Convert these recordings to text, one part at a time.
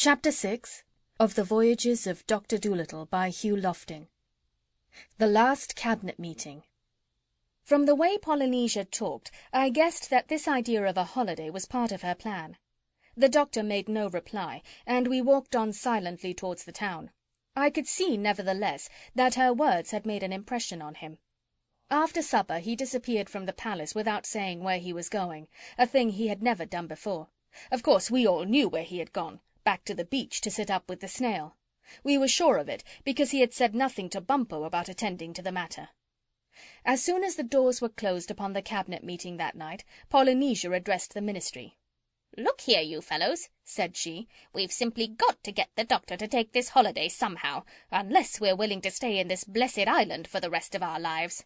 Chapter 6 of The Voyages of Dr. Dolittle by Hugh Lofting. The Last Cabinet Meeting. From the way Polynesia talked, I guessed that this idea of a holiday was part of her plan. The doctor made no reply, and we walked on silently towards the town. I could see, nevertheless, that her words had made an impression on him. After supper he disappeared from the palace without saying where he was going, a thing he had never done before. Of course, we all knew where he had gone. Back to the beach to sit up with the snail. We were sure of it, because he had said nothing to Bumpo about attending to the matter. As soon as the doors were closed upon the cabinet meeting that night, Polynesia addressed the ministry. "Look here, you fellows," said she, "we've simply got to get the doctor to take this holiday somehow, unless we're willing to stay in this blessed island for the rest of our lives."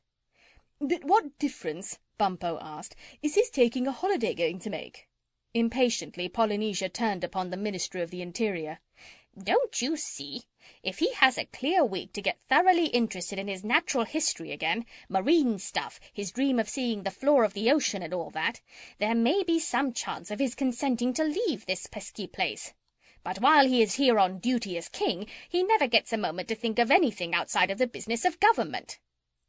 "But what difference," Bumpo asked, "is his taking a holiday going to make?" Impatiently, Polynesia turned upon the Minister of the Interior. "Don't you see? If he has a clear week to get thoroughly interested in his natural history again, marine stuff, his dream of seeing the floor of the ocean and all that, there may be some chance of his consenting to leave this pesky place. But while he is here on duty as king, he never gets a moment to think of anything outside of the business of government."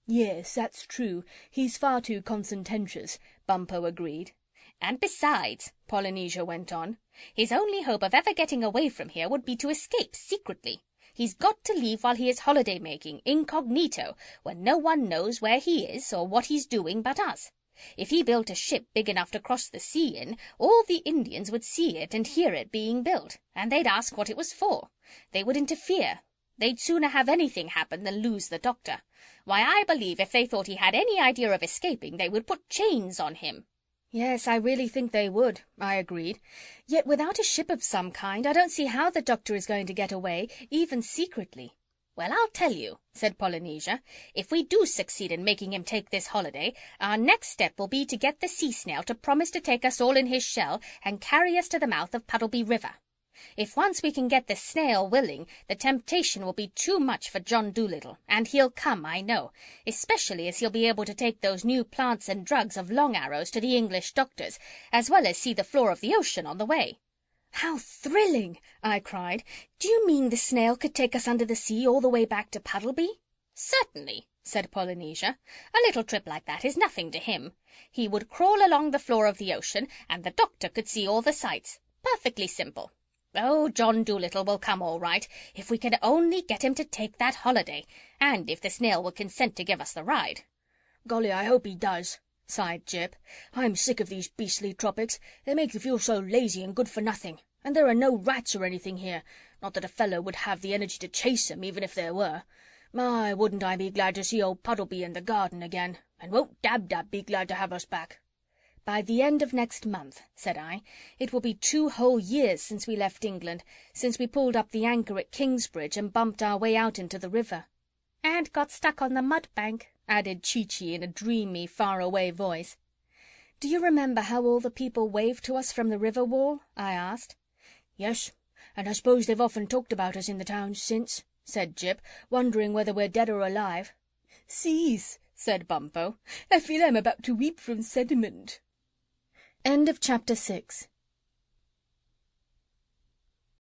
"Yes, that's true. He's far too conscientious," Bumpo agreed. "And besides," Polynesia went on, "his only hope of ever getting away from here would be to escape secretly. He's got to leave while he is holiday-making, incognito, when no one knows where he is or what he's doing but us. If he built a ship big enough to cross the sea in, all the Indians would see it and hear it being built, and they'd ask what it was for. They would interfere. They'd sooner have anything happen than lose the doctor. Why, I believe if they thought he had any idea of escaping, they would put chains on him." "Yes, I really think they would," I agreed. "Yet without a ship of some kind, I don't see how the doctor is going to get away, even secretly." "Well, I'll tell you," said Polynesia. "If we do succeed in making him take this holiday, our next step will be to get the sea snail to promise to take us all in his shell and carry us to the mouth of Puddleby River. If once we can get the snail willing, the temptation will be too much for John Dolittle, and he'll come, I know, especially as he'll be able to take those new plants and drugs of Long Arrow's to the English doctors, as well as see the floor of the ocean on the way." "How thrilling!" I cried. "Do you mean the snail could take us under the sea all the way back to Puddleby?" "Certainly," said Polynesia. "A little trip like that is nothing to him. He would crawl along the floor of the ocean, and the doctor could see all the sights. Perfectly simple. Oh, John Dolittle will come all right, if we can only get him to take that holiday, and if the snail will consent to give us the ride." "Golly, I hope he does," sighed Jip. "I'm sick of these beastly tropics. They make you feel so lazy and good for nothing. And there are no rats or anything here. Not that a fellow would have the energy to chase them, even if there were. My, wouldn't I be glad to see old Puddleby in the garden again. And won't Dab-Dab be glad to have us back." "By the end of next month," said I, "it will be 2 whole years since we left England, since we pulled up the anchor at Kingsbridge and bumped our way out into the river." "And got stuck on the mud bank," added Chee-Chee in a dreamy, far-away voice. "Do you remember how all the people waved to us from the river wall?" I asked. "Yes, and I suppose they've often talked about us in the town since," said Jip, wondering whether we're dead or alive. "Cease," said Bumpo. "I feel I'm about to weep from sentiment." End of chapter 6.